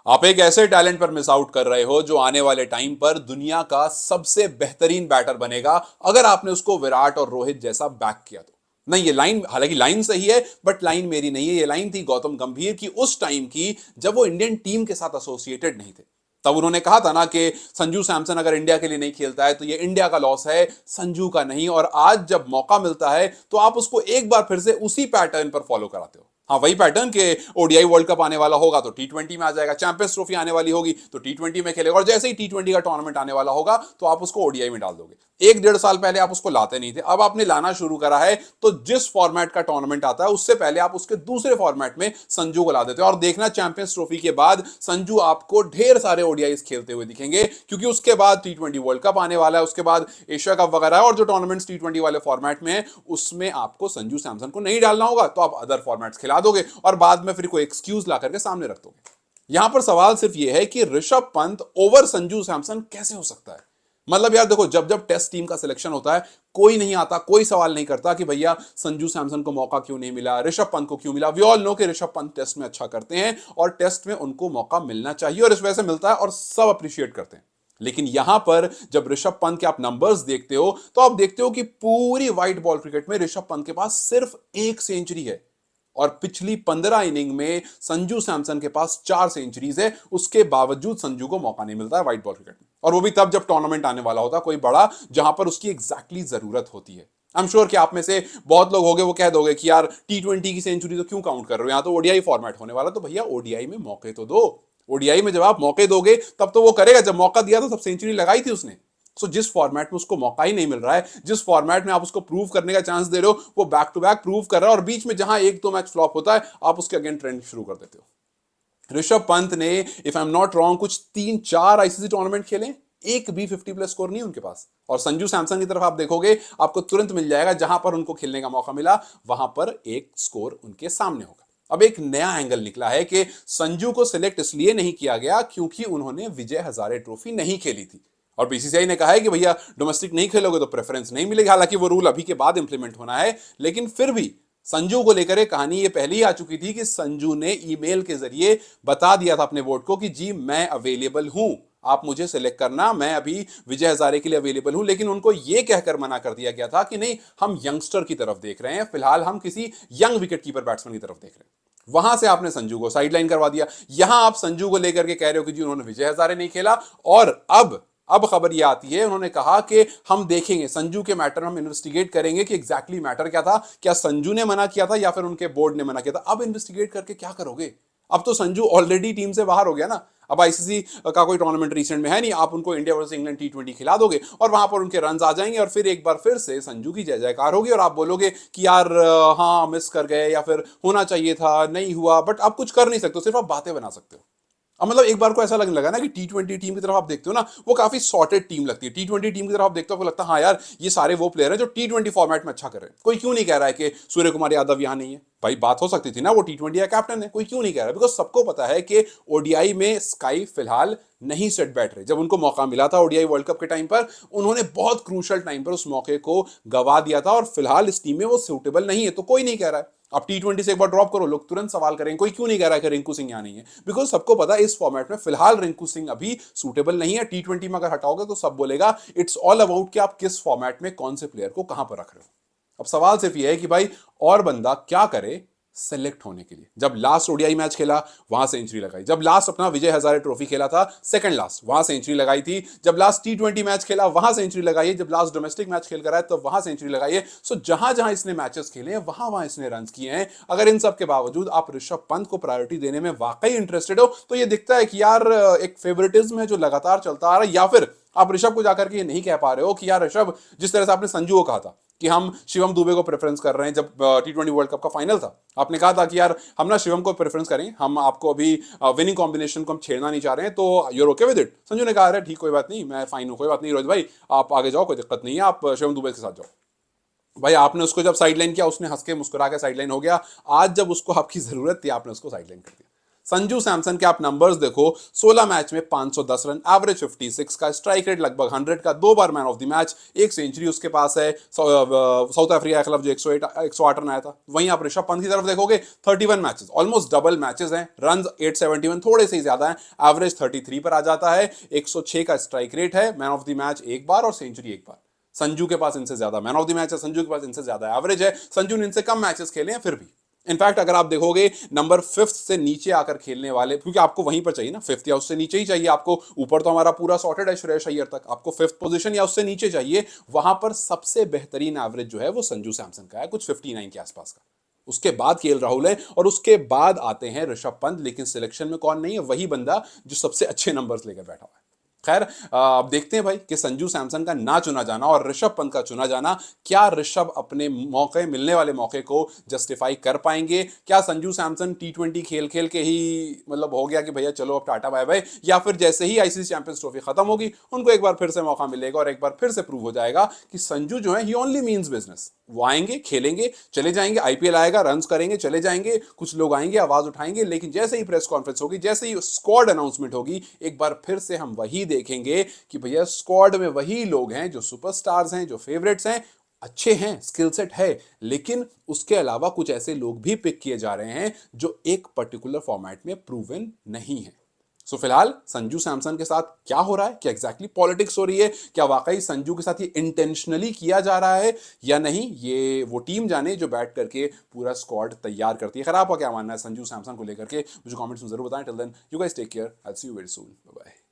आप एक ऐसे टैलेंट पर मिस आउट कर रहे हो जो आने वाले टाइम पर दुनिया का सबसे बेहतरीन बैटर बनेगा, अगर आपने उसको विराट और रोहित जैसा बैक किया तो। नहीं, ये लाइन, हालांकि लाइन सही है बट लाइन मेरी नहीं है, ये लाइन थी गौतम गंभीर की उस टाइम की जब वो इंडियन टीम के साथ एसोसिएटेड नहीं थे। तब उन्होंने कहा था ना कि संजू सैमसन अगर इंडिया के लिए नहीं खेलता है तो ये इंडिया का लॉस है, संजू का नहीं। और आज जब मौका मिलता है तो आप उसको एक बार फिर से उसी पैटर्न पर फॉलो कराते हो। हाँ, वही पैटर्न के ओडीआई वर्ल्ड कप आने वाला होगा तो टी20 में आ जाएगा, चैंपियंस ट्रॉफी आने वाली होगी तो टी20 में खेलेगा, और जैसे ही टी20 का टूर्नामेंट आने वाला होगा तो आप उसको ओडीआई में डाल दोगे। एक डेढ़ साल पहले आप उसको लाते नहीं थे, अब आपने लाना शुरू करा है तो जिस फॉर्मेट का टूर्नामेंट आता है उससे पहले आप उसके दूसरे फॉर्मेट में संजू को ला देते हो। और देखना चैंपियंस ट्रॉफी के बाद संजू आपको ढेर सारे ओडीआई खेलते हुए दिखेंगे, क्योंकि उसके बाद टी20 वर्ल्ड कप आने वाला है, उसके बाद एशिया कप वगैरह है, और जो टूर्नामेंट्स टी20 वाले फॉर्मेट में है उसमें आपको संजू सैमसन को नहीं डालना होगा तो आप अदर फॉर्मेट्स खिला दोगे और बाद में फिर कोई एक्सक्यूज ला करके सामने रख दोगे। यहां पर सवाल सिर्फ यह है कि ऋषभ पंत ओवर संजू सैमसन कैसे हो सकता है। मतलब यार देखो, जब जब टेस्ट टीम का सिलेक्शन होता है कोई नहीं आता, कोई सवाल नहीं करता कि भैया संजू सैमसन को मौका क्यों नहीं मिला, ऋषभ पंत को क्यों मिला। वी ऑल नो कि ऋषभ पंत टेस्ट में अच्छा करते हैं और टेस्ट में उनको मौका मिलना चाहिए और इस वजह से मिलता है और सब अप्रिशिएट करते हैं। लेकिन यहां पर जब ऋषभ पंत के आप नंबर्स देखते हो तो आप देखते हो कि पूरी व्हाइट बॉल क्रिकेट में ऋषभ पंत के पास सिर्फ एक सेंचुरी है और पिछली 15 इनिंग में संजू सैमसन के पास 4 सेंचुरीज है। उसके बावजूद संजू को मौका नहीं मिलता है व्हाइट बॉल क्रिकेट में, और वो भी तब जब टूर्नामेंट आने वाला होता है कोई बड़ा, जहां पर उसकी एग्जैक्टली जरूरत होती है। आई एम श्योर कि आप में से बहुत लोग होंगे वो कह दोगे कि यार टी20 की सेंचुरी तो क्यों काउंट कर रहे हो, यहां तो ओडीआई फॉर्मेट होने वाला, तो भैया ओडीआई में मौके तो दो। ओडीआई में जब आप मौके दोगे तब तो वो करेगा, जब मौका दिया तो सब सेंचुरी लगाई थी उसने। सो जिस फॉर्मेट में उसको मौका ही नहीं मिल रहा है, जिस फॉर्मेट में आप उसको प्रूव करने का चांस दे रहे हो, वो बैक टू बैक प्रूव कर रहा है और बीच में जहां एक दो मैच फ्लॉप होता है आप उसके अगेन ट्रेंड शुरू कर देते हो। ऋषभ पंत ने, if I am not wrong, कुछ 3-4 आईसीसी टूर्नामेंट खेले, एक भी 50 प्लस स्कोर नहीं उनके पास। और संजू सैमसन की तरफ आप देखोगे आपको तुरंत मिल जाएगा, जहां पर उनको खेलने का मौका मिला वहां पर एक स्कोर उनके सामने होगा। अब एक नया एंगल निकला है कि संजू को सिलेक्ट इसलिए नहीं किया गया क्योंकि उन्होंने विजय हजारे ट्रॉफी नहीं खेली थी, और बीसीसीआई ने कहा है कि भैया डोमेस्टिक नहीं खेलोगे तो प्रेफरेंस नहीं मिलेगी। हालांकि वो रूल अभी के बाद इंप्लीमेंट होना है, लेकिन फिर भी संजू को लेकर एक कहानी ये पहले ही आ चुकी थी कि संजू ने ईमेल के जरिए बता दिया था अपने वोट को कि जी मैं अवेलेबल हूं, आप मुझे सिलेक्ट करना, मैं अभी विजय हजारे के लिए अवेलेबल हूं। लेकिन उनको यह कहकर मना कर दिया गया था कि नहीं, हम यंगस्टर की तरफ देख रहे हैं, फिलहाल हम किसी यंग विकेट कीपर बैट्समैन की तरफ देख रहे हैं। वहां से आपने संजू को साइडलाइन करवा दिया। यहां आप संजू को लेकर के कह रहे हो कि जी उन्होंने विजय हजारे नहीं खेला, और अब खबर यह आती है, उन्होंने कहा कि हम देखेंगे संजू के मैटर, हम इन्वेस्टिगेट करेंगे कि एग्जैक्टली मैटर क्या था, क्या संजू ने मना किया था या फिर उनके बोर्ड ने मना किया था। अब इन्वेस्टिगेट करके क्या करोगे, अब तो संजू ऑलरेडी टीम से बाहर हो गया ना। अब आईसीसी का कोई टूर्नामेंट रिसेंट में है नहीं, आप उनको इंडिया वर्सेस इंग्लैंड टी20 खिला दोगे और वहां पर उनके रन आ जाएंगे और फिर एक बार फिर से संजू की जय जयकार होगी और आप बोलोगे कि यार हाँ मिस कर गए या फिर होना चाहिए था, नहीं हुआ। बट आप कुछ कर नहीं सकते, सिर्फ आप बातें बना सकते हो। अब मतलब एक बार को ऐसा लगने लगा ना कि टी20 टीम की तरफ आप देखते हो ना, वो काफी सॉर्टेड टीम लगती है। टी20 टीम की तरफ आप देखते हो, आपको लगता है हाँ यार ये सारे वो प्लेयर हैं जो टी20 फॉर्मेट में अच्छा कर रहे हैं। कोई क्यों नहीं कह रहा है कि सूर्य कुमार यादव यहां नहीं है, भाई बात हो सकती थी ना, वो टी20 का कैप्टन है, कोई क्यों नहीं कह रहा है, बिकॉज सबको पता है कि ओडीआई में स्काई फिलहाल नहीं सेट बैठ रहे। जब उनको मौका मिला था ओडीआई वर्ल्ड कप के टाइम पर, उन्होंने बहुत क्रूशल टाइम पर उस मौके को गवा दिया था और फिलहाल इस टीम में वो सूटेबल नहीं है, तो कोई नहीं कह रहा है। अब टी20 से एक बार ड्रॉप करो, लोग तुरंत सवाल करेंगे, कोई क्यों नहीं कह रहा है कि रिंकू सिंह यहां नहीं है, बिकॉज सबको पता है इस फॉर्मेट में फिलहाल रिंकू सिंह अभी सूटेबल नहीं है। टी20 में अगर हटाओगे तो सब बोलेगा इट्स ऑल अबाउट कि आप किस फॉर्मेट में कौन से प्लेयर को कहां पर रख रहे हो। अब सवाल सिर्फ यह है कि भाई और बंदा क्या करे सेलेक्ट होने के लिए। जब लास्ट ओडीआई मैच खेला वहां सेंचुरी लगाई, जब लास्ट अपना विजय हजारे ट्रॉफी खेला था सेकंड लास्ट, वहां सेंचुरी लगाई थी, जब लास्ट टी20 मैच खेला वहां सेंचुरी लगाई है, जब लास्ट डोमेस्टिक मैच खेल कर आया तो वहां सेंचुरी लगाई है। सो जहां जहां इसने मैचेस खेले हैं वहां वहां इसने रन किए हैं। अगर इन सब के बावजूद आप ऋषभ पंत को प्रायोरिटी देने में वाकई इंटरेस्टेड हो तो ये दिखता है कि यार एक फेवरेटिज्म है जो लगातार चलता आ रहा है, या फिर आप ऋषभ को जाकर के ये नहीं कह पा रहे हो कि यार ऋषभ, जिस तरह से आपने संजू को कहा था कि हम शिवम दुबे को प्रेफरेंस कर रहे हैं, जब टी20 वर्ल्ड कप का फाइनल था आपने कहा था कि यार हम ना शिवम को प्रेफरेंस करें, हम आपको अभी विनिंग कॉम्बिनेशन को हम छेड़ना नहीं चाह रहे हैं, तो you're okay with it. Sanju ने कहा अरे ठीक, कोई बात नहीं, मैं फाइन हूं, कोई बात नहीं रोहित भाई, आप आगे जाओ, कोई दिक्कत नहीं है, आप शिवम दुबे के साथ जाओ। भाई आपने उसको जब साइडलाइन किया उसने हंस के मुस्कुरा के साइडलाइन हो गया। आज जब उसको आपकी जरूरत थी आपने उसको साइडलाइन कर दिया। संजू सैमसन के आप नंबर्स देखो, 16 मैच में 510 रन, एवरेज 56 का, स्ट्राइक रेट लगभग 100 का, 2 बार मैन ऑफ द मैच, एक सेंचुरी उसके पास है साउथ अफ्रीका के खिलाफ जो 108 रन आया था। वहीं आप ऋषभ पंत की तरफ देखोगे, 31 मैचेस, ऑलमोस्ट डबल मैचेस हैं, रन 871 थोड़े से ही ज्यादा है, एवरेज 33 पर आ जाता है, 106 का स्ट्राइक रेट है, मैन ऑफ द मैच एक बार और सेंचुरी एक बार। संजू के पास इनसे ज्यादा मैन ऑफ द मैच है, संजू के पास इनसे ज्यादा एवरेज है, संजू ने इनसे कम मैचेस खेले हैं फिर भी। इनफैक्ट अगर आप देखोगे नंबर 5 से नीचे आकर खेलने वाले, क्योंकि आपको वहीं पर चाहिए ना, 5 या उससे नीचे ही चाहिए आपको, ऊपर तो हमारा पूरा सॉर्टेड है श्रेयस अय्यर तक, आपको 5th पोजीशन या उससे नीचे चाहिए, वहां पर सबसे बेहतरीन एवरेज जो है वो संजू सैमसन का है, कुछ 59 के आसपास का। उसके बाद केएल राहुल है और उसके बाद आते हैं ऋषभ पंत, लेकिन सिलेक्शन में कौन नहीं है, वही बंदा जो सबसे अच्छे नंबर्स लेकर बैठा हुआ है। खैर, अब देखते हैं भाई कि संजू सैमसन का ना चुना जाना और ऋषभ पंत का चुना जाना, क्या ऋषभ अपने मौके, मिलने वाले मौके को जस्टिफाई कर पाएंगे? क्या संजू सैमसन टी20 खेल खेल के ही मतलब हो गया कि भैया चलो अब टाटा बाय बाय, या फिर जैसे ही आईसीसी चैंपियंस ट्रॉफी खत्म होगी उनको एक बार फिर से मौका मिलेगा और एक बार फिर से प्रूव हो जाएगा कि संजू जो है ही ओनली मीन्स बिजनेस। वो आएंगे, खेलेंगे, चले जाएंगे, आईपीएल आएगा, रन करेंगे, चले जाएंगे, कुछ लोग आएंगे, आवाज उठाएंगे, लेकिन जैसे ही प्रेस कॉन्फ्रेंस होगी, जैसे ही स्क्वाड अनाउंसमेंट होगी, एक बार फिर से हम वही देखेंगे कि भैया स्क्वाड में वही लोग हैं जो सुपरस्टार्स हैं, जो फेवरेट्स हैं, अच्छे हैं, स्किल सेट है, लेकिन उसके अलावा कुछ ऐसे लोग भी पिक किए जा रहे हैं जो एक पर्टिकुलर फॉर्मेट में प्रूवन नहीं है। सो फिलहाल संजू सैमसन के साथ क्या हो रहा है, क्या एग्जैक्टली पॉलिटिक्स हो रही है, क्या वाकई संजू के साथ ये इंटेंशनली किया जा रहा है या नहीं, ये वो टीम जाने जो बैठ करके पूरा स्क्वाड तैयार करती है। खैर, आपका क्या मानना है संजू सैमसन को लेकर के, मुझे कमेंट्स में जरूर बताएं। Till then you guys take care, I will see you very soon, bye bye.